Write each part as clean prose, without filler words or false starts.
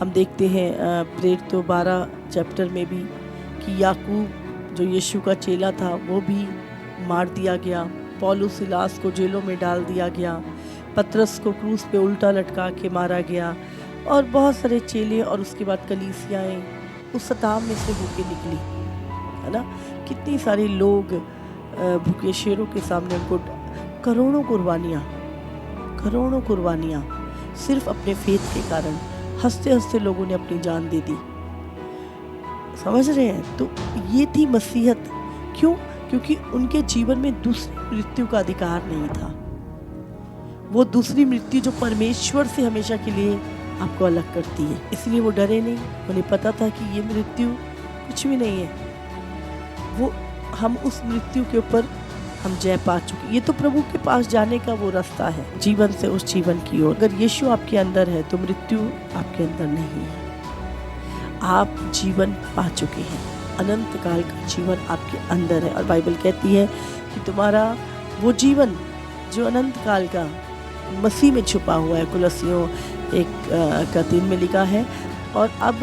हम देखते हैं प्रेरित 12 चैप्टर में भी कि याकूब जो यीशु का चेला था वो भी मार दिया गया, पौलुस सिलास को जेलों में डाल दिया गया, पतरस को क्रूस पे उल्टा लटका के मारा गया, और बहुत सारे चेले और उसके बाद कलीसियाएं उस सताव में से होके निकली, है ना। कितनी सारे लोग भूखे शेरों के सामने उनको करोड़ों कुर्बानियाँ सिर्फ अपने फेथ के कारण, हंसते हंसते लोगों ने अपनी जान दे दी। समझ रहे हैं? तो ये थी मसीहत। क्यों? क्योंकि उनके जीवन में दूसरी मृत्यु का अधिकार नहीं था। वो दूसरी मृत्यु जो परमेश्वर से हमेशा के लिए आपको अलग करती है, इसलिए वो डरे नहीं। उन्हें पता था कि ये मृत्यु कुछ भी नहीं है, वो हम उस मृत्यु के ऊपर हम जय पा चुके। ये तो प्रभु के पास जाने का वो रास्ता है, जीवन से उस जीवन की ओर। अगर यीशु आपके अंदर है तो मृत्यु आपके अंदर नहीं है। आप जीवन पा चुके हैं, अनंत काल का जीवन आपके अंदर है। और बाइबल कहती है कि तुम्हारा वो जीवन जो अनंत काल का मसीह में छुपा हुआ है, कुलस्सियों 1:3 में लिखा है। और अब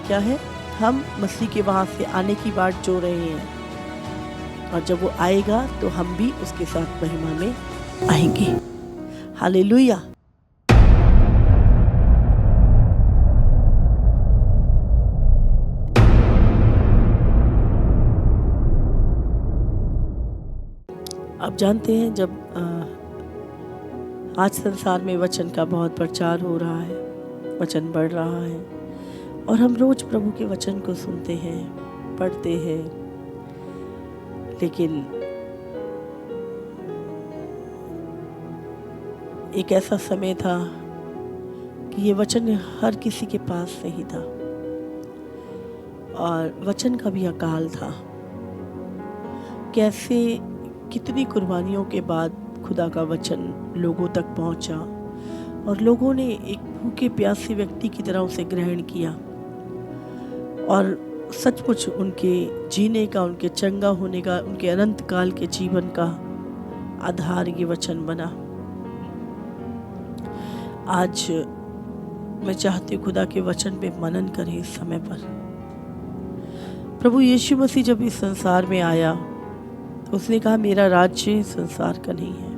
क्या है, हम मसीह के वहाँ से आने की बाट जो रहे हैं, और जब वो आएगा तो हम भी उसके साथ महिमा में आएंगे। हालेलुया। आप जानते हैं, जब आज संसार में वचन का बहुत प्रचार हो रहा है, वचन बढ़ रहा है, और हम रोज प्रभु के वचन को सुनते हैं, पढ़ते हैं, लेकिन एक ऐसा समय था कि ये वचन हर किसी के पास नहीं था, और वचन का भी अकाल था। कैसे कितनी कुर्बानियों के बाद खुदा का वचन लोगों तक पहुंचा, और लोगों ने एक भूखे प्यासे व्यक्ति की तरह उसे ग्रहण किया, और सचमुच उनके जीने का, उनके चंगा होने का, उनके अनंत काल के जीवन का आधार ये वचन बना। आज मैं चाहती हूँ खुदा के वचन पे मनन करें इस समय पर। प्रभु यीशु मसीह जब इस संसार में आया तो उसने कहा, मेरा राज्य संसार का नहीं है,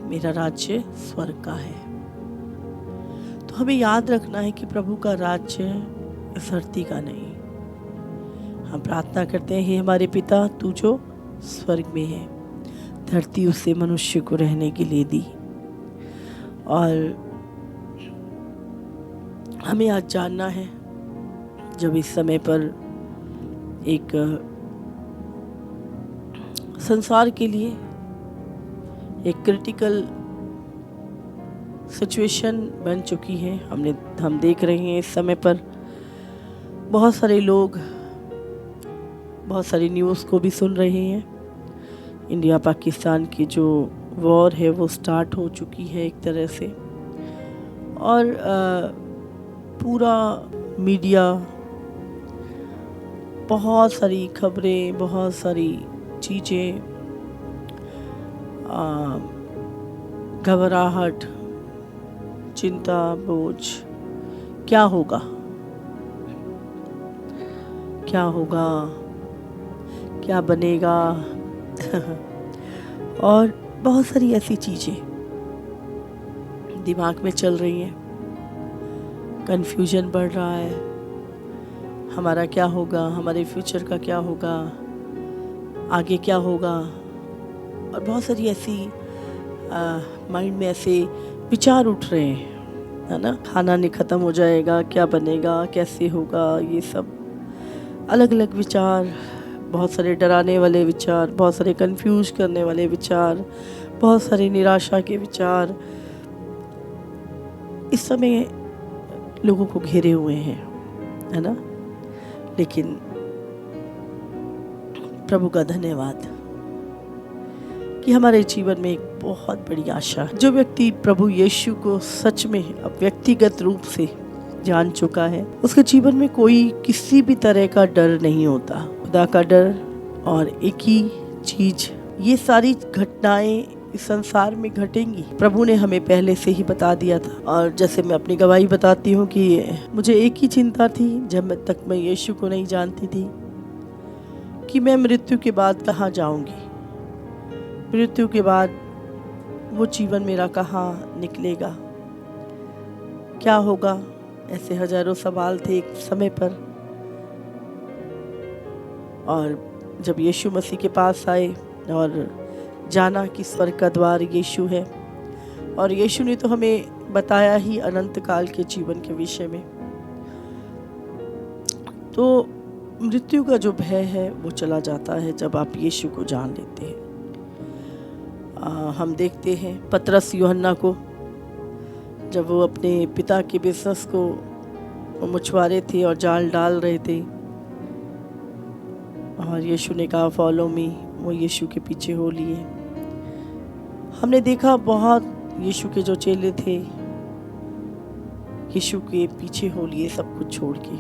मेरा राज्य स्वर्ग का है। तो हमें याद रखना है कि प्रभु का राज्य इस धरती का नहीं। हम प्रार्थना करते हैं, हे हमारे पिता, तू जो स्वर्ग में है, धरती उससे मनुष्य को रहने के लिए दी। और हमें आज जानना है, जब इस समय पर एक संसार के लिए एक क्रिटिकल सिचुएशन बन चुकी है, हम देख रहे हैं इस समय पर बहुत सारे लोग बहुत सारी न्यूज़ को भी सुन रहे हैं। इंडिया पाकिस्तान की जो वॉर है वो स्टार्ट हो चुकी है एक तरह से, और पूरा मीडिया, बहुत सारी खबरें, बहुत सारी चीज़ें, घबराहट, चिंता, बोझ, क्या होगा, क्या होगा, क्या बनेगा और बहुत सारी ऐसी चीज़ें दिमाग में चल रही हैं। कन्फ्यूजन बढ़ रहा है, हमारा क्या होगा, हमारे फ्यूचर का क्या होगा, आगे क्या होगा, और बहुत सारी ऐसी माइंड में ऐसे विचार उठ रहे हैं, है ना। खाना नहीं ख़त्म हो जाएगा, क्या बनेगा, कैसे होगा, ये सब अलग अलग विचार, बहुत सारे डराने वाले विचार, बहुत सारे कंफ्यूज करने वाले विचार, बहुत सारी निराशा के विचार इस समय लोगों को घेरे हुए हैं, है ना। लेकिन प्रभु का धन्यवाद कि हमारे जीवन में एक बहुत बड़ी आशा है। जो व्यक्ति प्रभु यीशु को सच में अब व्यक्तिगत रूप से जान चुका है, उसके जीवन में कोई किसी भी तरह का डर नहीं होता। खुदा का डर और एक ही चीज, ये सारी घटनाएं इस संसार में घटेंगी प्रभु ने हमें पहले से ही बता दिया था। और जैसे मैं अपनी गवाही बताती हूँ कि मुझे एक ही चिंता थी जब तक मैं यीशु को नहीं जानती थी कि मैं मृत्यु के बाद कहाँ जाऊंगी, मृत्यु के बाद वो जीवन मेरा कहाँ निकलेगा, क्या होगा। ऐसे हजारों सवाल थे एक समय पर। और जब यीशु मसीह के पास आए और जाना कि स्वर्ग का द्वार यीशु है, और यीशु ने तो हमें बताया ही अनंत काल के जीवन के विषय में, तो मृत्यु का जो भय है वो चला जाता है जब आप यीशु को जान लेते हैं। हम देखते हैं पतरस यूहन्ना को जब वो अपने पिता के बिजनेस को मछुआरे थे और जाल डाल रहे थे, और यीशु ने कहा फॉलो मी, वो यीशु के पीछे हो लिए। हमने देखा बहुत यीशु के जो चेले थे यीशु के पीछे हो लिए सब कुछ छोड़ के।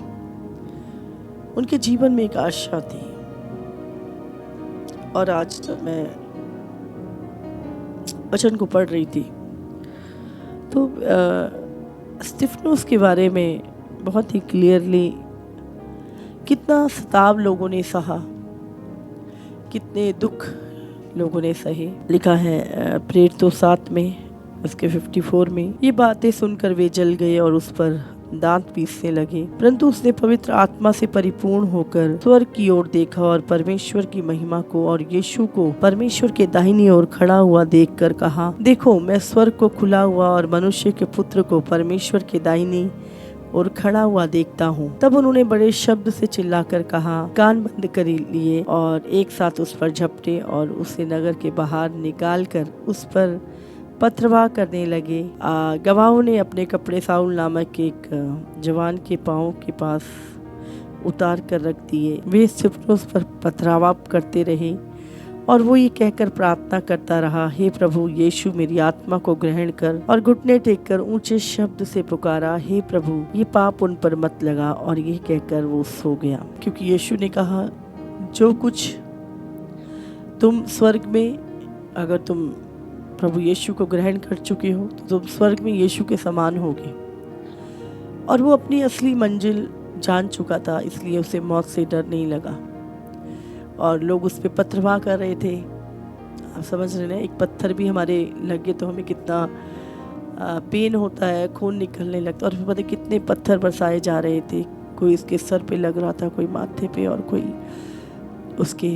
उनके जीवन में एक आशा थी। और आज जब मैं वचन को पढ़ रही थी तो स्तिफनुस के बारे में बहुत ही क्लियरली कितना सताव लोगों ने सहा, कितने दुख लोगों ने सहे। लिखा है प्रेरितों 7 में उसके 54 में, ये बातें सुनकर वे जल गए और उस पर दांत पीसने लगे। परंतु उसने पवित्र आत्मा से परिपूर्ण होकर स्वर्ग की ओर देखा और परमेश्वर की महिमा को और यीशु को परमेश्वर के दाहिनी ओर खड़ा हुआ देखकर कहा, देखो मैं स्वर्ग को खुला हुआ और मनुष्य के पुत्र को परमेश्वर के दाहिनी और खड़ा हुआ देखता हूँ। तब उन्होंने बड़े शब्द से चिल्लाकर कहा, कान बंद कर लिए, और एक साथ उस पर झपटे और उसे नगर के बाहर निकालकर उस पर पथरवाह करने लगे। गवाहों ने अपने कपड़े साउल नामक एक जवान के पाँव के पास उतार कर रख दिए। वे स्तिफनुस पर पथरावा करते रहे और वो ये कहकर प्रार्थना करता रहा, हे प्रभु यीशु मेरी आत्मा को ग्रहण कर। और घुटने टेक कर ऊंचे शब्द से पुकारा, हे प्रभु ये पाप उन पर मत लगा। और ये कहकर वो सो गया, क्योंकि यीशु ने कहा जो कुछ तुम स्वर्ग में, अगर तुम प्रभु यीशु को ग्रहण कर चुके हो तो तुम स्वर्ग में यीशु के समान होगे। और वो अपनी असली मंजिल जान चुका था, इसलिए उसे मौत से डर नहीं लगा। और लोग उस पर पथरवाह कर रहे थे। आप समझ रहे हैं, एक पत्थर भी हमारे लगे तो हमें कितना पेन होता है, खून निकलने लगता। और फिर पता कितने पत्थर बरसाए जा रहे थे। कोई इसके सर पे लग रहा था, कोई माथे पे, और कोई उसके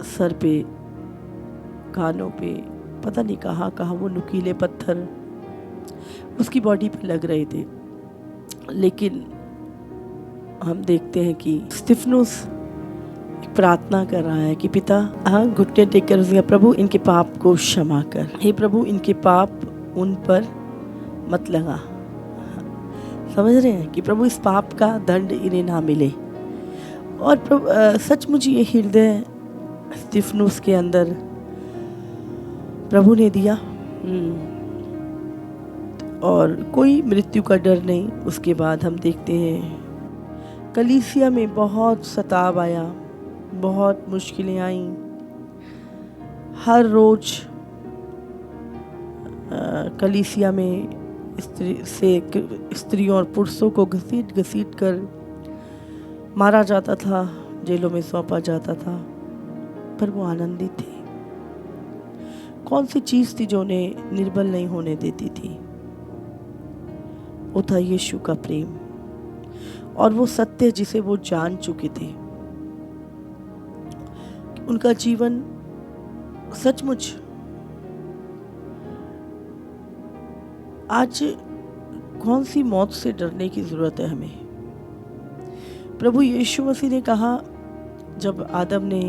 सर पे, कानों पे, पता नहीं कहाँ कहाँ वो नुकीले पत्थर उसकी बॉडी पे लग रहे थे। लेकिन हम देखते हैं कि स्तिफनुस प्रार्थना कर रहा है कि पिता, घुटने टेक कर उसने कहा, प्रभु इनके पाप को क्षमा कर, हे प्रभु इनके पाप उन पर मत लगा। समझ रहे हैं कि प्रभु इस पाप का दंड इन्हें ना मिले। और प्रभु सचमुच ये हृदय स्तिफनुस के अंदर प्रभु ने दिया, और कोई मृत्यु का डर नहीं। उसके बाद हम देखते हैं कलीसिया में बहुत सताव आया, बहुत मुश्किलें आईं। हर रोज कलीसिया में स्त्रियों और पुरुषों को घसीट घसीट कर मारा जाता था, जेलों में सौंपा जाता था, पर वो आनंदित थे। कौन सी चीज थी जो उन्हें निर्बल नहीं होने देती थी? वो था यीशु का प्रेम और वो सत्य जिसे वो जान चुके थे। उनका जीवन सचमुच आज कौन सी मौत से डरने की जरूरत है हमें? प्रभु यीशु मसीह ने कहा, जब आदम ने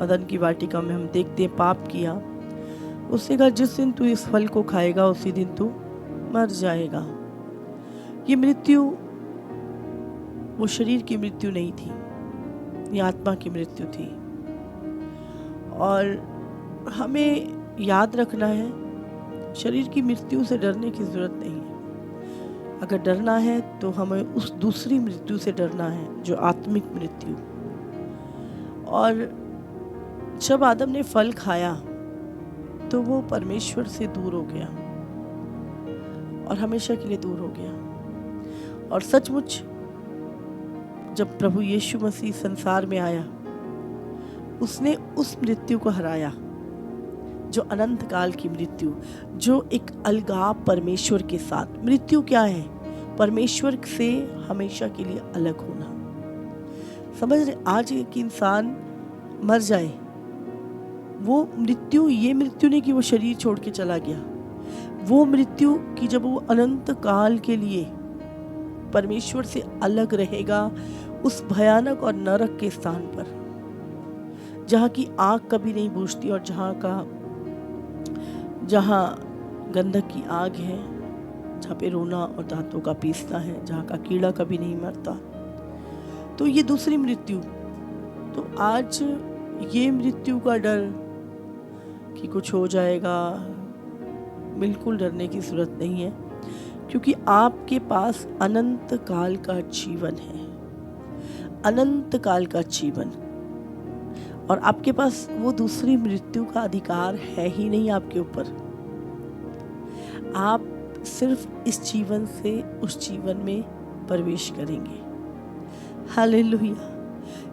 अदन की वाटिका में हम देखते हैं पाप किया, उसने कहा जिस दिन तू इस फल को खाएगा उसी दिन तू मर जाएगा। ये मृत्यु वो शरीर की मृत्यु नहीं थी, ये आत्मा की मृत्यु थी। और हमें याद रखना है, शरीर की मृत्यु से डरने की जरूरत नहीं है। अगर डरना है तो हमें उस दूसरी मृत्यु से डरना है, जो आत्मिक मृत्यु। और जब आदम ने फल खाया तो वो परमेश्वर से दूर हो गया और हमेशा के लिए दूर हो गया। और सचमुच जब प्रभु यीशु मसीह संसार में आया, उसने उस मृत्यु को हराया जो अनंत काल की मृत्यु, जो एक अलगाव परमेश्वर के साथ। मृत्यु क्या है? परमेश्वर से हमेशा के लिए अलग होना। समझ रहे? आज एक इंसान मर जाए, वो मृत्यु, ये मृत्यु नहीं कि वो शरीर छोड़ के चला गया, वो मृत्यु कि जब वो अनंत काल के लिए परमेश्वर से अलग रहेगा उस भयानक और नरक के स्थान पर, जहाँ की आग कभी नहीं बुझती और जहाँ गंधक की आग है, जहाँ पे रोना और दांतों का पीसना है, जहाँ का कीड़ा कभी नहीं मरता। तो ये दूसरी मृत्यु। तो आज ये मृत्यु का डर कि कुछ हो जाएगा, बिल्कुल डरने की जरूरत नहीं है, क्योंकि आपके पास अनंत काल का जीवन है, अनंत काल का जीवन। और आपके पास वो दूसरी मृत्यु का अधिकार है ही नहीं आपके ऊपर। आप सिर्फ इस जीवन से उस जीवन में प्रवेश करेंगे। हालेलुया।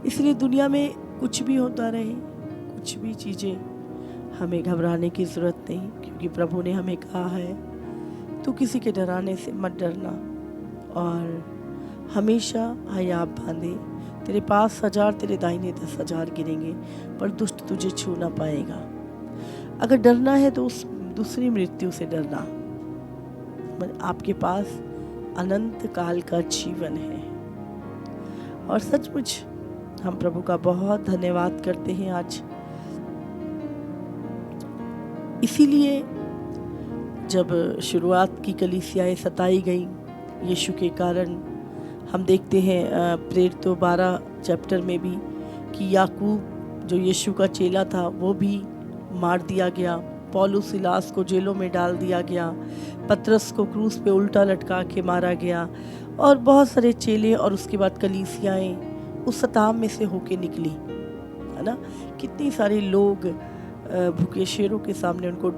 इसलिए दुनिया में कुछ भी होता रहे, कुछ भी चीजें, हमें घबराने की जरूरत नहीं, क्योंकि प्रभु ने हमें कहा है तू किसी के डराने से मत डरना, और हमेशा हया बांधे, तेरे पास 1000 तेरे दाहिने 10,000 गिरेंगे पर दुष्ट तुझे छू ना पाएगा। अगर डरना है तो उस दूसरी मृत्यु से डरना। आपके पास अनंत काल का जीवन है। और सचमुच हम प्रभु का बहुत धन्यवाद करते हैं आज। इसीलिए जब शुरुआत की कलीसियाएं सताई गई यीशु के कारण, हम देखते हैं प्रेरितों 12 चैप्टर में भी कि याकूब जो यीशु का चेला था वो भी मार दिया गया, पौलुस सिलास को जेलों में डाल दिया गया, पतरस को क्रूस पे उल्टा लटका के मारा गया, और बहुत सारे चेले और उसके बाद कलीसियाएं उस सताव में से होके निकली, है ना। कितनी सारे लोग भूखे शेरों के सामने, उनको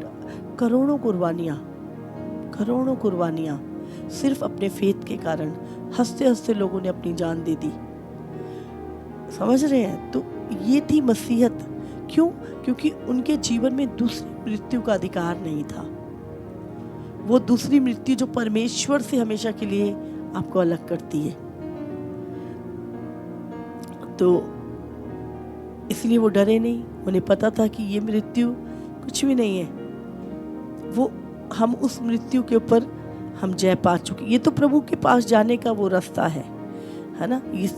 करोड़ों कुर्बानियाँ सिर्फ अपने फेथ के कारण, हंसते हंसते लोगों ने अपनी जान दे दी। समझ रहे हैं? तो ये थी मसीहत। क्यों? क्योंकि उनके जीवन में दूसरी मृत्यु का अधिकार नहीं था। वो दूसरी मृत्यु जो परमेश्वर से हमेशा के लिए आपको अलग करती है। तो इसलिए वो डरे नहीं। उन्हें पता था कि ये मृत्यु कुछ भी नहीं है, वो हम उस मृत्यु के ऊपर हम जय पा चुके। ये तो प्रभु के पास जाने का वो रास्ता है ना, इस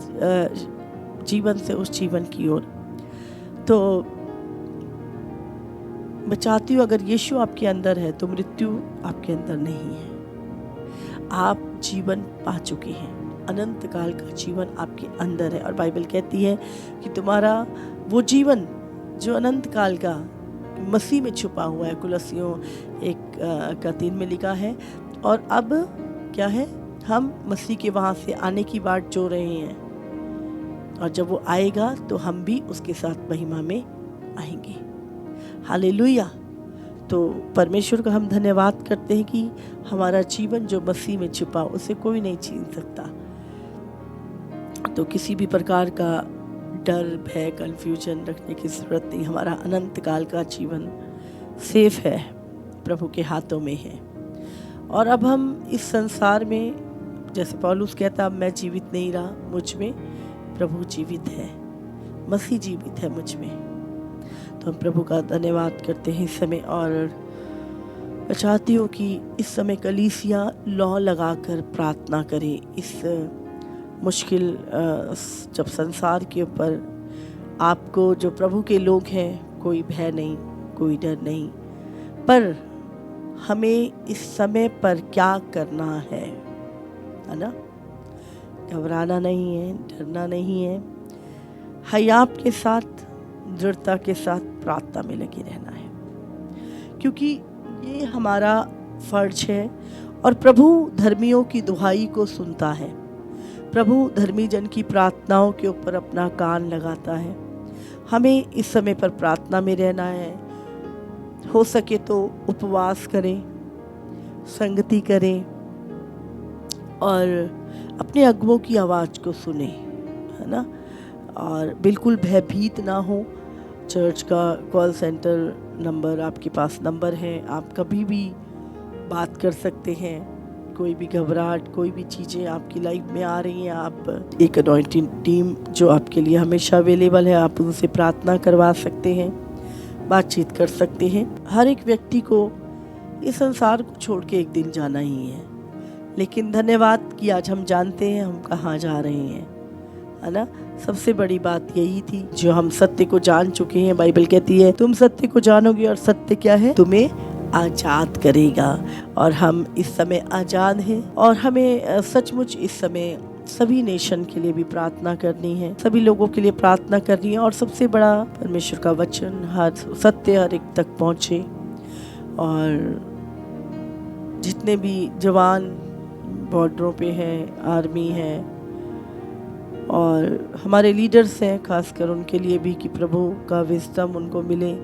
जीवन से उस जीवन की ओर। तो मैं चाहती हूँ अगर यीशु आपके अंदर है तो मृत्यु आपके अंदर नहीं है। आप जीवन पा चुके हैं, अनंत काल का जीवन आपके अंदर है। और बाइबल कहती है कि तुम्हारा वो जीवन जो अनंत काल का मसीह में छुपा हुआ है। कुलस्सियों 1:3 में लिखा है। और अब क्या है? हम मसीह के वहाँ से आने की बाट जो रहे हैं, और जब वो आएगा तो हम भी उसके साथ महिमा में आएंगे। हालेलुया। तो परमेश्वर का हम धन्यवाद करते हैं कि हमारा जीवन जो मसीह में छुपा, उसे कोई नहीं छीन सकता। तो किसी भी प्रकार का डर, भय, कन्फ्यूजन रखने की ज़रूरत नहीं। हमारा अनंत काल का जीवन सेफ है, प्रभु के हाथों में है। और अब हम इस संसार में, जैसे पौलुस कहता, अब मैं जीवित नहीं रहा, मुझ में प्रभु जीवित है, मसीह जीवित है मुझ में। तो हम प्रभु का धन्यवाद करते हैं इस समय। और मैं चाहती हूँ कि इस समय कलीसिया लौ लगाकर प्रार्थना करें। इस मुश्किल जब संसार के ऊपर आपको, जो प्रभु के लोग हैं, कोई भय नहीं, कोई डर नहीं, पर हमें इस समय पर क्या करना है ना? घबराना नहीं है, डरना नहीं है, हयाब के साथ, दृढ़ता के साथ प्रार्थना में लगे रहना है, क्योंकि ये हमारा फर्ज है। और प्रभु धर्मियों की दुहाई को सुनता है। प्रभु धर्मी जन की प्रार्थनाओं के ऊपर अपना कान लगाता है। हमें इस समय पर प्रार्थना में रहना है। हो सके तो उपवास करें, संगति करें और अपने अगुओं की आवाज़ को सुने, है ना। और बिल्कुल भयभीत ना हो। चर्च का कॉल सेंटर नंबर आपके पास नंबर है, आप कभी भी बात कर सकते हैं। कोई भी घबराहट, कोई भी चीज़ें आपकी लाइफ में आ रही हैं, आप एक अनॉइंटिंग टीम जो आपके लिए हमेशा अवेलेबल है, आप उनसे प्रार्थना करवा सकते हैं, बातचीत कर सकते हैं। हर एक व्यक्ति को इस संसार को छोड़ के एक दिन जाना ही है, लेकिन धन्यवाद कि आज हम जानते हैं हम कहाँ जा रहे हैं, है ना। सबसे बड़ी बात यही थी जो हम सत्य को जान चुके हैं। बाइबल कहती है तुम सत्य को जानोगे और सत्य क्या है, तुम्हें आजाद करेगा। और हम इस समय आजाद हैं और हमें सचमुच इस समय सभी नेशन के लिए भी प्रार्थना करनी है, सभी लोगों के लिए प्रार्थना करनी है। और सबसे बड़ा परमेश्वर का वचन हर सत्य हर एक तक पहुँचे और जितने भी जवान बॉर्डरों पे हैं, आर्मी है और हमारे लीडर्स हैं, खासकर उनके लिए भी कि प्रभु का विजडम उनको मिले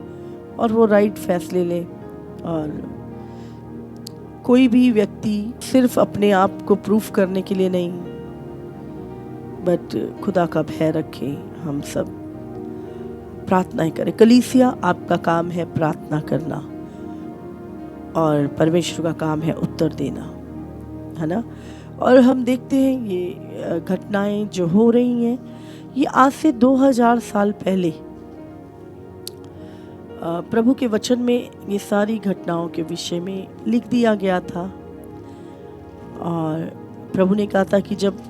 और वो राइट फैसले लें। और कोई भी व्यक्ति सिर्फ अपने आप को प्रूफ करने के लिए नहीं, बट खुदा का भय रखे। हम सब प्रार्थनाएं करें। कलीसिया आपका काम है प्रार्थना करना और परमेश्वर का काम है उत्तर देना, है ना। और हम देखते हैं ये घटनाएं जो हो रही हैं, ये आज से 2000 साल पहले प्रभु के वचन में ये सारी घटनाओं के विषय में लिख दिया गया था। और प्रभु ने कहा था कि जब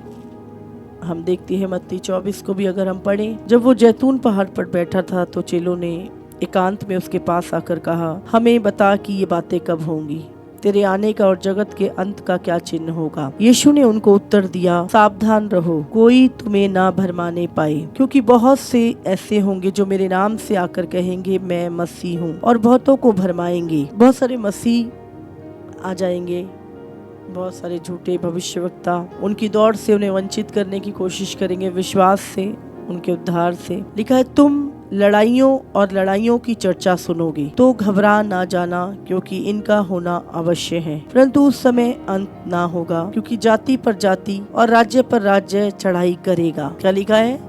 हम देखते हैं मत्ती 24 को भी अगर हम पढ़ें, जब वो जैतून पहाड़ पर बैठा था तो चेलों ने एकांत में उसके पास आकर कहा, हमें बता कि ये बातें कब होंगी, तेरे आने का और जगत के अंत का क्या चिन्ह होगा। यीशु ने उनको उत्तर दिया, सावधान रहो, कोई तुम्हें ना भरमाने पाए, क्योंकि बहुत से ऐसे होंगे जो मेरे नाम से आकर कहेंगे मैं मसीह हूँ और बहुतों को भरमाएंगे। बहुत सारे मसीह आ जाएंगे, बहुत सारे झूठे भविष्यवक्ता उनकी दौड़ से उन्हें वंचित करने की कोशिश करेंगे, विश्वास से, उनके उद्धार से। लिखा है तुम लड़ाइयों और लड़ाइयों की चर्चा सुनोगे तो घबरा ना जाना, क्योंकि इनका होना अवश्य है, परंतु उस समय अंत ना होगा, क्योंकि जाति पर जाति और राज्य पर राज्य चढ़ाई करेगा। क्या लिखा है?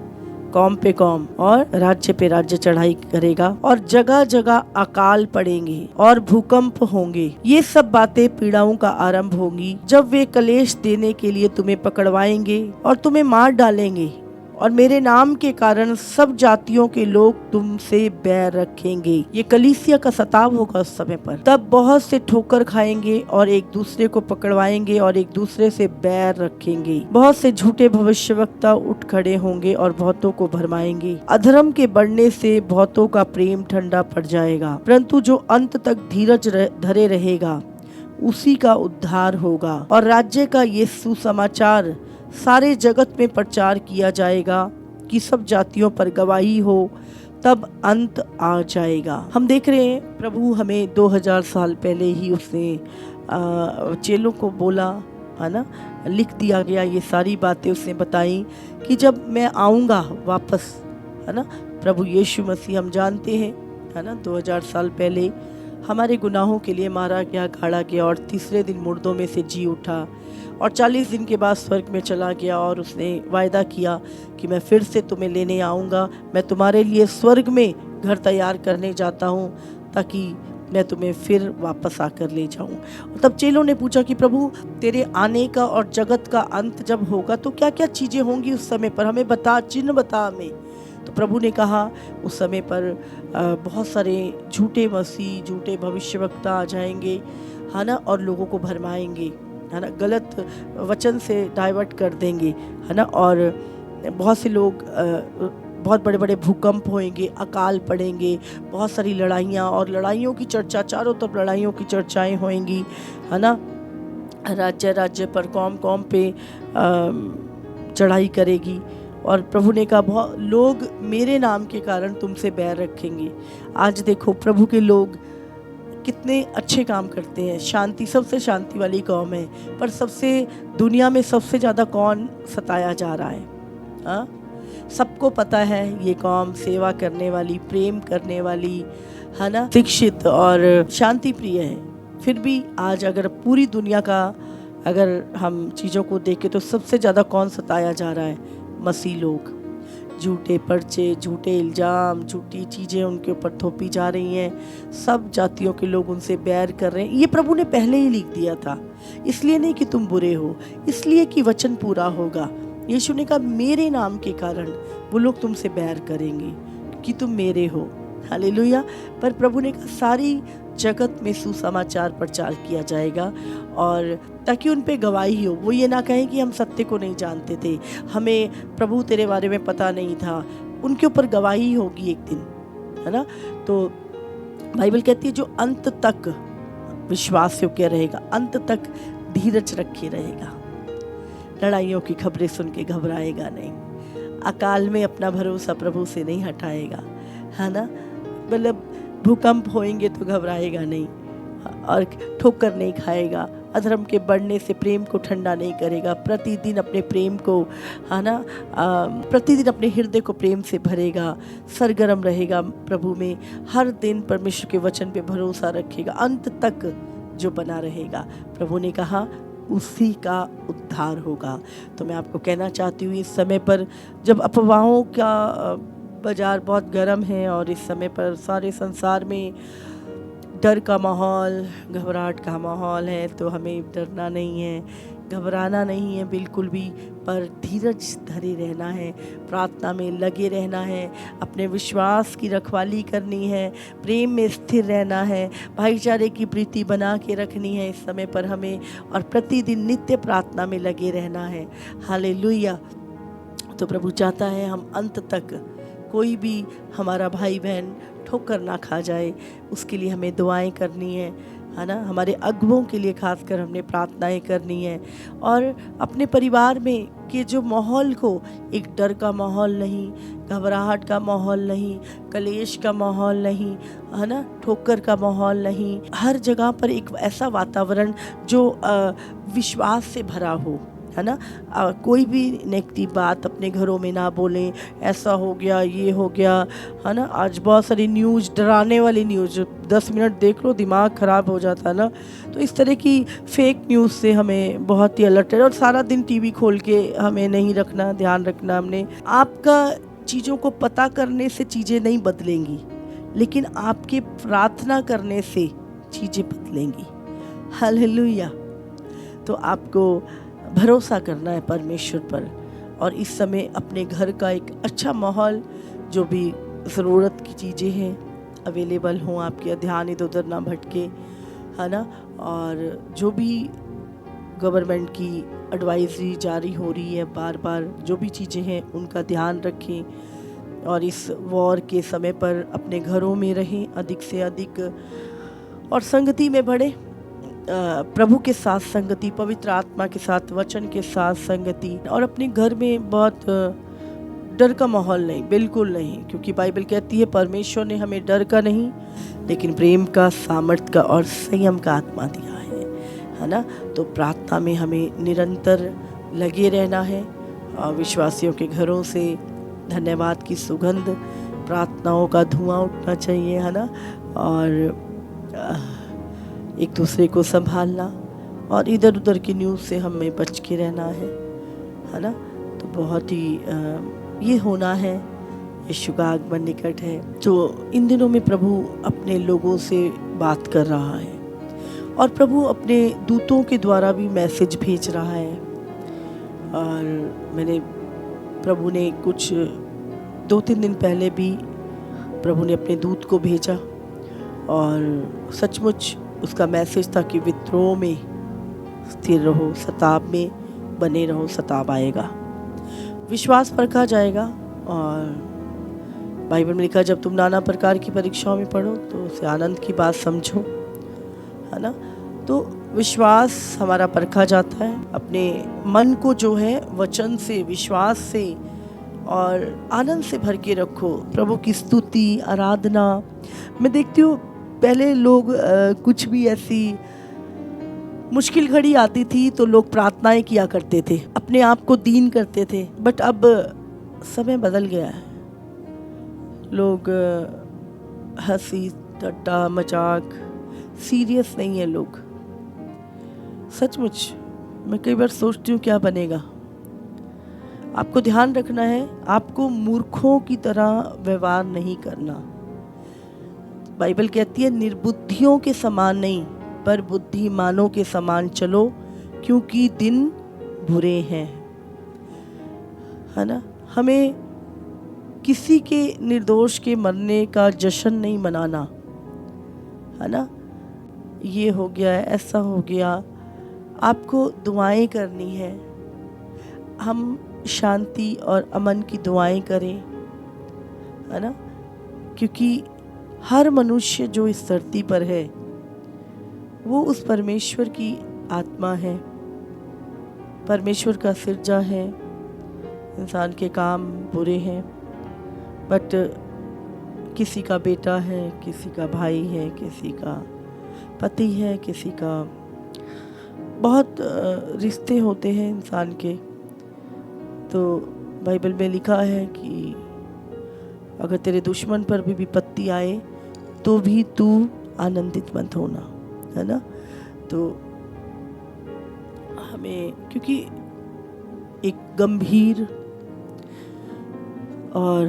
कौम पे कौम और राज्य पे राज्य चढ़ाई करेगा और जगह जगह अकाल पड़ेंगे और भूकंप होंगे। ये सब बातें पीड़ाओं का आरंभ होंगी, जब वे कलेश देने के लिए तुम्हें पकड़वाएंगे और तुम्हें मार डालेंगे, और मेरे नाम के कारण सब जातियों के लोग तुमसे बैर रखेंगे। ये कलीसिया का सताव होगा उस समय पर। तब बहुत से ठोकर खाएंगे और एक दूसरे को पकड़वाएंगे और एक दूसरे से बैर रखेंगे। बहुत से झूठे भविष्यवक्ता उठ खड़े होंगे और बहुतों को भरमाएंगे। अधर्म के बढ़ने से बहुतों का प्रेम ठंडा पड़ जाएगा, परंतु जो अंत तक धीरज धरे रहेगा उसी का उद्धार होगा। और राज्य का ये सुसमाचार सारे जगत में प्रचार किया जाएगा कि सब जातियों पर गवाही हो, तब अंत आ जाएगा। हम देख रहे हैं प्रभु हमें 2000 साल पहले ही उसने चेलों को बोला, है ना, लिख दिया गया। ये सारी बातें उसने बताई कि जब मैं आऊँगा वापस, है ना। प्रभु यीशु मसीह हम जानते हैं, है ना, 2000 साल पहले हमारे गुनाहों के लिए मारा गया, गाड़ा गया और तीसरे दिन मुर्दों में से जी उठा और 40 दिन के बाद स्वर्ग में चला गया। और उसने वायदा किया कि मैं फिर से तुम्हें लेने आऊँगा, मैं तुम्हारे लिए स्वर्ग में घर तैयार करने जाता हूँ ताकि मैं तुम्हें फिर वापस आकर ले जाऊँ। तब चेलों ने पूछा कि प्रभु तेरे आने का और जगत का अंत जब होगा तो क्या क्या चीज़ें होंगी उस समय पर, हमें बता, चिन्ह बता हमें। तो प्रभु ने कहा उस समय पर बहुत सारे झूठे मसीह, झूठे भविष्यवक्ता आ जाएंगे, है ना, और लोगों को भरमाएंगे, है ना, गलत वचन से डाइवर्ट कर देंगे, है ना। और बहुत से लोग, बहुत बड़े बड़े भूकंप होंगे, अकाल पड़ेंगे, बहुत सारी लड़ाइयाँ और लड़ाइयों की चर्चा, चारों तरफ लड़ाइयों की चर्चाएं होंगी, है ना। राज्य राज्य पर, कौम कौम पे चढ़ाई करेगी। और प्रभु ने कहा बहुत लोग मेरे नाम के कारण तुमसे बैर रखेंगे। आज देखो प्रभु के लोग कितने अच्छे काम करते हैं, शांति, सबसे शांति वाली कौम है, पर सबसे दुनिया में सबसे ज़्यादा कौन सताया जा रहा है? हाँ, सबको पता है ये कौम सेवा करने वाली, प्रेम करने वाली, है ना, शिक्षित और शांति प्रिय हैं। फिर भी आज अगर पूरी दुनिया का अगर हम चीज़ों को देखें तो सबसे ज़्यादा कौन सताया जा रहा है? मसीह लोग। झूठे पर्चे, झूठे इल्ज़ाम, झूठी चीज़ें उनके ऊपर थोपी जा रही हैं। सब जातियों के लोग उनसे बैर कर रहे हैं। ये प्रभु ने पहले ही लिख दिया था, इसलिए नहीं कि तुम बुरे हो, इसलिए कि वचन पूरा होगा। यीशु ने कहा मेरे नाम के कारण वो लोग तुमसे बैर करेंगे कि तुम मेरे हो। हालेलुया। पर प्रभु ने कहा सारी जगत में सुसमाचार प्रचार किया जाएगा, और ताकि उन पे गवाही हो। वो ये ना कहें कि हम सत्य को नहीं जानते थे, हमें प्रभु तेरे बारे में पता नहीं था। उनके ऊपर गवाही होगी एक दिन, है ना। तो बाइबल कहती है जो अंत तक विश्वास योग्य रहेगा, अंत तक धीरज रखे रहेगा, लड़ाइयों की खबरें सुन के घबराएगा नहीं, अकाल में अपना भरोसा प्रभु से नहीं हटाएगा, है ना। मतलब भूकंप होएंगे तो घबराएगा नहीं, और ठोकर नहीं खाएगा, अधर्म के बढ़ने से प्रेम को ठंडा नहीं करेगा। प्रतिदिन अपने प्रेम को, है ना, प्रतिदिन अपने हृदय को प्रेम से भरेगा, सरगर्म रहेगा प्रभु में, हर दिन परमेश्वर के वचन पे भरोसा रखेगा, अंत तक जो बना रहेगा। प्रभु ने कहा उसी का उद्धार होगा। तो मैं आपको कहना चाहती हूँ इस समय पर जब अफवाहों का बाजार बहुत गर्म है, और इस समय पर सारे संसार में डर का माहौल, घबराहट का माहौल है, तो हमें डरना नहीं है, घबराना नहीं है बिल्कुल भी, पर धीरज धरे रहना है, प्रार्थना में लगे रहना है, अपने विश्वास की रखवाली करनी है, प्रेम में स्थिर रहना है, भाईचारे की प्रीति बना के रखनी है इस समय पर हमें, और प्रतिदिन नित्य प्रार्थना में लगे रहना है। हालेलुया। तो प्रभु चाहता है हम अंत तक, कोई भी हमारा भाई बहन ठोकर ना खा जाए, उसके लिए हमें दुआएं करनी है ना। हमारे अगुओं के लिए खासकर हमने प्रार्थनाएं करनी है, और अपने परिवार में के जो माहौल को, एक डर का माहौल नहीं, घबराहट का माहौल नहीं, कलेश का माहौल नहीं, है ना, ठोकर का माहौल नहीं, हर जगह पर एक ऐसा वातावरण जो विश्वास से भरा हो, है ना। कोई भी नेगेटिव बात अपने घरों में ना बोलें, ऐसा हो गया, ये हो गया, है ना। आज बहुत सारी न्यूज़, डराने वाली न्यूज़, 10 मिनट देख लो दिमाग ख़राब हो जाता है ना। तो इस तरह की फेक न्यूज़ से हमें बहुत ही अलर्ट है, और सारा दिन टीवी खोल के हमें नहीं रखना, ध्यान रखना हमने। आपका चीज़ों को पता करने से चीज़ें नहीं बदलेंगी, लेकिन आपके प्रार्थना करने से चीज़ें बदलेंगी। हालेलुया। तो आपको भरोसा करना है परमेश्वर पर, और इस समय अपने घर का एक अच्छा माहौल, जो भी ज़रूरत की चीज़ें हैं अवेलेबल हों, आपके ध्यान इधर उधर ना भटके, है ना। और जो भी गवर्नमेंट की एडवाइजरी जारी हो रही है बार बार, जो भी चीज़ें हैं उनका ध्यान रखें, और इस वॉर के समय पर अपने घरों में रहें अधिक से अधिक, और संगति में बढ़े, प्रभु के साथ संगति, पवित्र आत्मा के साथ, वचन के साथ संगति, और अपने घर में बहुत डर का माहौल नहीं, बिल्कुल नहीं, क्योंकि बाइबल कहती है परमेश्वर ने हमें डर का नहीं लेकिन प्रेम का, सामर्थ का और संयम का आत्मा दिया है ना। तो प्रार्थना में हमें निरंतर लगे रहना है, और विश्वासियों के घरों से धन्यवाद की सुगंध, प्रार्थनाओं का धुआं उठना चाहिए, है ना। और एक दूसरे को संभालना, और इधर उधर की न्यूज़ से हमें बच के रहना है ना। तो बहुत ही ये होना है, यीशु का आगमन निकट है। तो इन दिनों में प्रभु अपने लोगों से बात कर रहा है, और प्रभु अपने दूतों के द्वारा भी मैसेज भेज रहा है। और मैंने प्रभु ने कुछ 2-3 दिन पहले भी प्रभु ने अपने दूत को भेजा, और सचमुच उसका मैसेज था कि विद्रोह में स्थिर रहो, सताब में बने रहो, सताब आएगा, विश्वास परखा जाएगा। और बाइबल में लिखा जब तुम नाना प्रकार की परीक्षाओं में पढ़ो तो उसे आनंद की बात समझो, है ना। तो विश्वास हमारा परखा जाता है, अपने मन को जो है वचन से, विश्वास से और आनंद से भर के रखो। प्रभु की स्तुति, आराधना। मैं देखती हूँ पहले लोग कुछ भी ऐसी मुश्किल घड़ी आती थी तो लोग प्रार्थनाएं किया करते थे, अपने आप को दीन करते थे। बट अब समय बदल गया है, लोग हंसी ठट्टा मजाक, सीरियस नहीं है लोग। सचमुच मैं कई बार सोचती हूँ क्या बनेगा। आपको ध्यान रखना है, आपको मूर्खों की तरह व्यवहार नहीं करना। बाइबल कहती है निर्बुद्धियों के समान नहीं पर बुद्धिमानों के समान चलो, क्योंकि दिन बुरे हैं। है ना? हमें किसी के निर्दोष के मरने का जश्न नहीं मनाना, है ना? ये हो गया, ऐसा हो गया। आपको दुआएं करनी है। हम शांति और अमन की दुआएं करें, है ना? क्योंकि हर मनुष्य जो इस धरती पर है वो उस परमेश्वर की आत्मा है, परमेश्वर का सिरजा है। इंसान के काम बुरे हैं, बट किसी का बेटा है, किसी का भाई है, किसी का पति है, किसी का बहुत रिश्ते होते हैं इंसान के। तो बाइबल में लिखा है कि अगर तेरे दुश्मन पर भी विपत्ति आए तो भी तू आनंदित मत होना, है ना? तो हमें, क्योंकि एक गंभीर और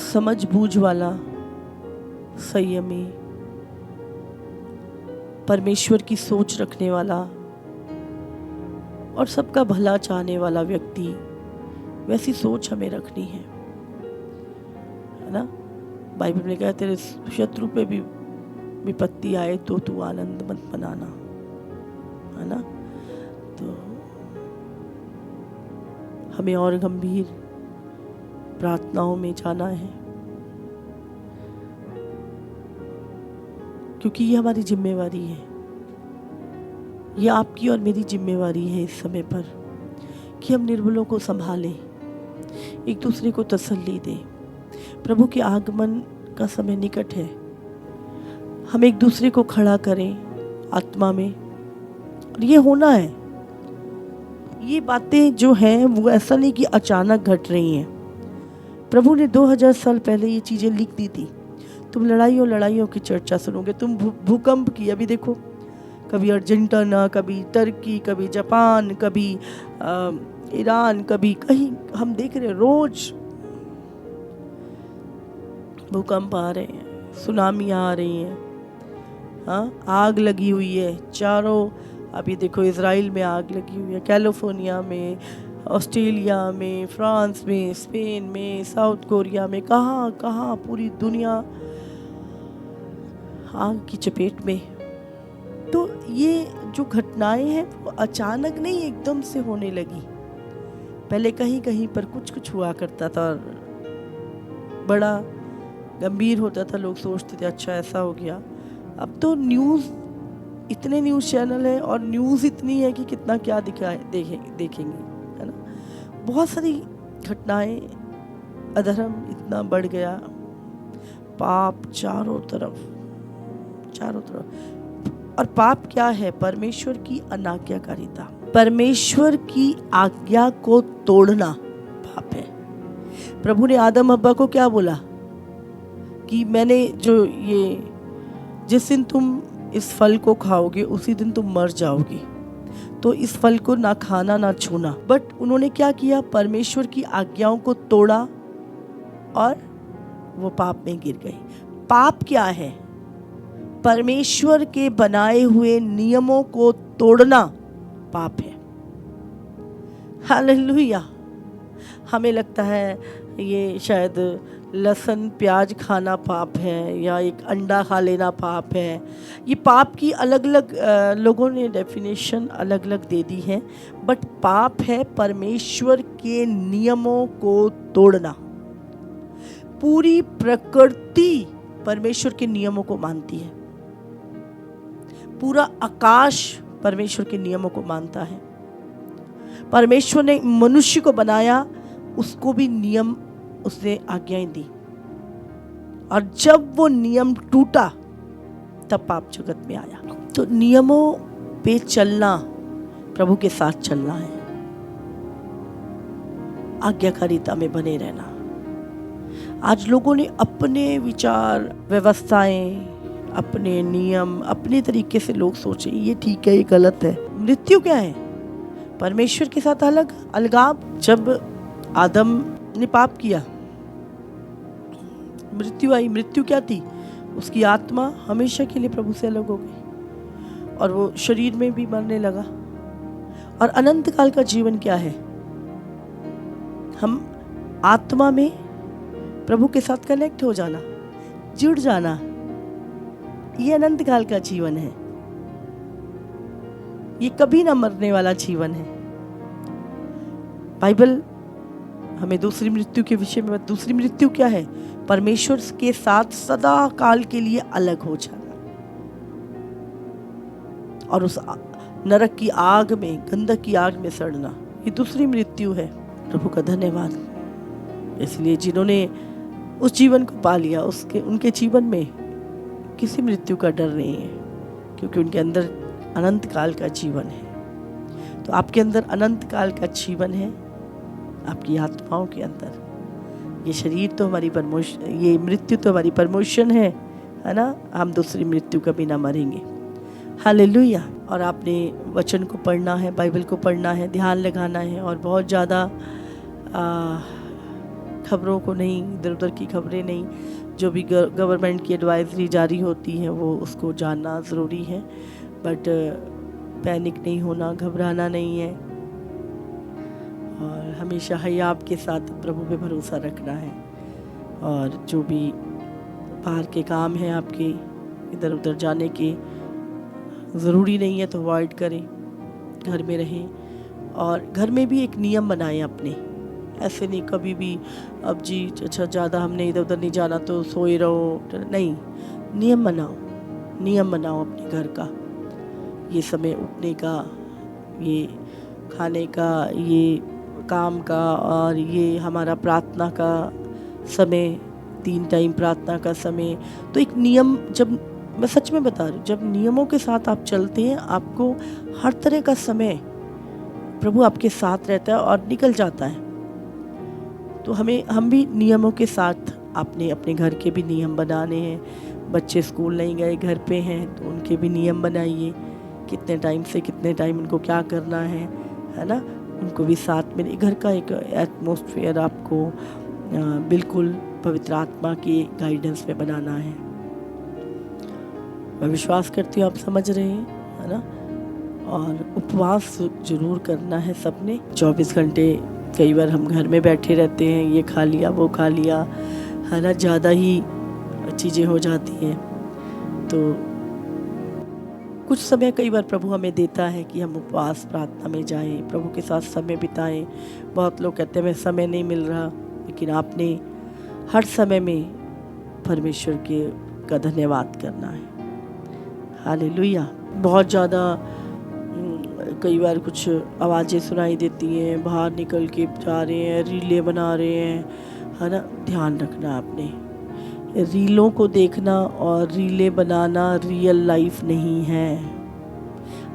समझ-बूझ वाला, संयमी, परमेश्वर की सोच रखने वाला और सबका भला चाहने वाला व्यक्ति, वैसी सोच हमें रखनी है ना? बाइबल में कहते तेरे शत्रु पे भी विपत्ति आए तो तू आनंद मत मनाना, है ना? तो हमें और गंभीर प्रार्थनाओं में जाना है, क्योंकि ये हमारी जिम्मेवारी है। ये आपकी और मेरी जिम्मेवारी है इस समय पर कि हम निर्बलों को संभालें, एक दूसरे को तसल्ली दें। प्रभु के आगमन का समय निकट है। हम एक दूसरे को खड़ा करें आत्मा में, और ये होना है। ये बातें जो हैं वो ऐसा नहीं कि अचानक घट रही हैं। प्रभु ने 2000 साल पहले ये चीज़ें लिख दी थी। तुम लड़ाइयों की चर्चा सुनोगे, तुम भूकंप की, अभी देखो, कभी अर्जेंटीना, कभी टर्की, कभी जापान, कभी ईरान, कभी कहीं, हम देख रहे हैं रोज भूकंप आ रहे हैं, सुनामी आ रही हैं, हाँ, आग लगी हुई है चारों। अभी देखो इजराइल में आग लगी हुई है, कैलिफोर्निया में, ऑस्ट्रेलिया में, फ्रांस में, स्पेन में, साउथ कोरिया में, कहाँ कहाँ पूरी दुनिया आग की चपेट में। तो ये जो घटनाएं हैं वो अचानक नहीं एकदम से होने लगी। पहले कहीं कहीं पर कुछ कुछ हुआ करता था और बड़ा गंभीर होता था, लोग सोचते थे अच्छा ऐसा हो गया। अब तो इतने न्यूज़ चैनल हैं और न्यूज़ इतनी है कि कितना क्या देखेंगे, है ना? बहुत सारी घटनाएं, अधर्म इतना बढ़ गया, पाप चारों तरफ। और पाप क्या है? परमेश्वर की अनाज्ञाकारिता, परमेश्वर की आज्ञा को तोड़ना पाप है। प्रभु ने आदम हव्वा को क्या बोला कि मैंने जिस दिन तुम इस फल को खाओगे उसी दिन तुम मर जाओगे, तो इस फल को ना खाना ना छूना। बट उन्होंने क्या किया? परमेश्वर की आज्ञाओं को तोड़ा और वो पाप में गिर गए। पाप क्या है? परमेश्वर के बनाए हुए नियमों को तोड़ना पाप है। हालेलुया। हमें लगता है ये शायद लहसुन प्याज खाना पाप है या एक अंडा खा लेना पाप है। ये पाप की अलग अलग लोगों ने डेफिनेशन अलग अलग दे दी है, बट पाप है परमेश्वर के नियमों को तोड़ना। पूरी प्रकृति परमेश्वर के नियमों को मानती है, पूरा आकाश परमेश्वर के नियमों को मानता है। परमेश्वर ने मनुष्य को बनाया, उसको भी नियम, उसने आज्ञाएं दी, और जब वो नियम टूटा तब पाप जगत में आया। तो नियमों पे चलना, प्रभु के साथ चलना है, आज्ञाकारिता में बने रहना। आज लोगों ने अपने विचार, व्यवस्थाएं, अपने नियम, अपने तरीके से लोग सोचे ये ठीक है, ये गलत है। मृत्यु क्या है? परमेश्वर के साथ अलगाव। जब आदम ने पाप किया, मृत्यु आई। मृत्यु क्या थी? उसकी आत्मा हमेशा के लिए प्रभु से अलग हो गई और वो शरीर में भी मरने लगा। और अनंत काल का जीवन क्या है? हम आत्मा में प्रभु के साथ कनेक्ट हो जाना, जुड़ जाना, ये अनंत काल का जीवन है। ये कभी ना मरने वाला जीवन है। बाइबल हमें दूसरी मृत्यु के विषय में, दूसरी मृत्यु क्या है? परमेश्वर के साथ सदा काल के लिए अलग हो जाना और उस नरक की आग में, गंधक की आग में सड़ना, ये दूसरी मृत्यु है। प्रभु का धन्यवाद। इसलिए जिन्होंने उस जीवन को पा लिया, उनके जीवन में किसी मृत्यु का डर नहीं है, क्योंकि उनके अंदर अनंत काल का जीवन है। तो आपके अंदर अनंत काल का जीवन है, आपकी आत्माओं के अंदर। ये शरीर तो हमारी प्रमोशन, ये मृत्यु तो हमारी प्रमोशन है ना। हम दूसरी मृत्यु कभी ना मरेंगे। हालेलुया। और आपने वचन को पढ़ना है, बाइबल को पढ़ना है, ध्यान लगाना है और बहुत ज़्यादा खबरों को नहीं, इधर उधर की खबरें नहीं, जो भी गवर्नमेंट की एडवाइजरी जारी होती है वो उसको जानना ज़रूरी है। बट पैनिक नहीं होना, घबराना नहीं है और हमेशा हयाब के साथ प्रभु पे भरोसा रखना है। और जो भी बाहर के काम हैं आपके, इधर उधर जाने के ज़रूरी नहीं है तो अवॉइड करें, घर में रहें। और घर में भी एक नियम बनाएं अपने। ऐसे नहीं कभी भी अब जी अच्छा ज़्यादा हमने इधर उधर नहीं जाना तो सोए रहो, नहीं। नियम बनाओ अपने घर का। ये समय उठने का, ये खाने का, ये काम का, और ये हमारा प्रार्थना का समय, 3 टाइम प्रार्थना का समय। तो एक नियम, जब मैं सच में बता रही हूँ, जब नियमों के साथ आप चलते हैं, आपको हर तरह का समय प्रभु आपके साथ रहता है और निकल जाता है। तो हम भी नियमों के साथ अपने घर के भी नियम बनाने हैं। बच्चे स्कूल नहीं गए, घर पे हैं, तो उनके भी नियम बनाइए, कितने टाइम से कितने टाइम उनको क्या करना है ना। उनको भी साथ में, घर का एक एटमॉस्फेयर आपको बिल्कुल पवित्र आत्मा की गाइडेंस में बनाना है। मैं विश्वास करती हूँ आप समझ रहे हैं, है ना। और उपवास जरूर करना है सबने। 24 घंटे कई बार हम घर में बैठे रहते हैं, ये खा लिया वो खा लिया, है ना, ज़्यादा ही चीज़ें हो जाती हैं। तो कुछ समय कई बार प्रभु हमें देता है कि हम उपवास प्रार्थना में जाएं, प्रभु के साथ समय बिताएं। बहुत लोग कहते हैं मैं समय नहीं मिल रहा, लेकिन आपने हर समय में परमेश्वर का धन्यवाद करना है। हालेलुया। बहुत ज़्यादा कई बार कुछ आवाज़ें सुनाई देती हैं, बाहर निकल के जा रहे हैं, रीलें बना रहे हैं, है ना। ध्यान रखना आपने, रीलों को देखना और रीलें बनाना रियल लाइफ नहीं है।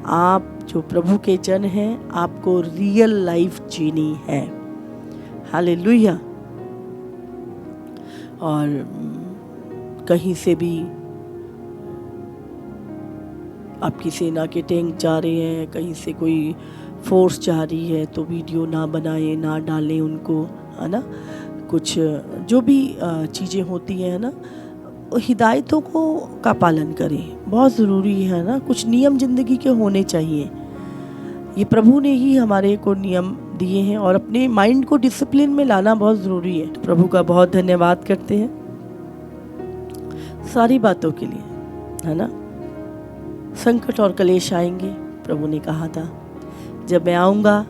आप जो प्रभु के जन हैं, आपको रियल लाइफ जीनी है। हालेलुया। और कहीं से भी आपकी सेना के टैंक जा रहे हैं, कहीं से कोई फोर्स जा रही है, तो वीडियो ना बनाएं, ना डालें उनको, है ना। कुछ जो भी चीज़ें होती हैं ना, हिदायतों का पालन करें, बहुत ज़रूरी है ना। कुछ नियम ज़िंदगी के होने चाहिए। ये प्रभु ने ही हमारे को नियम दिए हैं और अपने माइंड को डिसिप्लिन में लाना बहुत ज़रूरी है। तो प्रभु का बहुत धन्यवाद करते हैं सारी बातों के लिए, है ना। संकट और क्लेश आएंगे, प्रभु ने कहा था जब मैं आऊँगा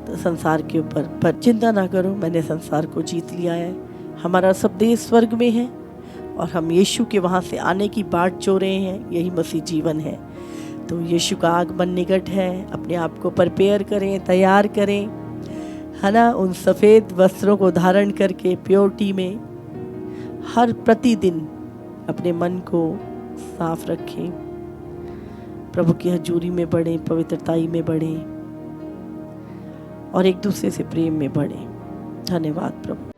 तो संसार के ऊपर, पर चिंता ना करो, मैंने संसार को जीत लिया है। हमारा सब देश स्वर्ग में है और हम यीशु के वहाँ से आने की बाट जो रहे हैं, यही मसीह जीवन है। तो यीशु का आगमन निकट है। अपने आप को प्रिपेयर करें, तैयार करें, है ना। उन सफ़ेद वस्त्रों को धारण करके प्योरिटी में हर प्रतिदिन अपने मन को साफ रखें, प्रभु की हजूरी में बढ़ें, पवित्रताई में बढ़ें और एक दूसरे से प्रेम में बढ़ें। धन्यवाद प्रभु।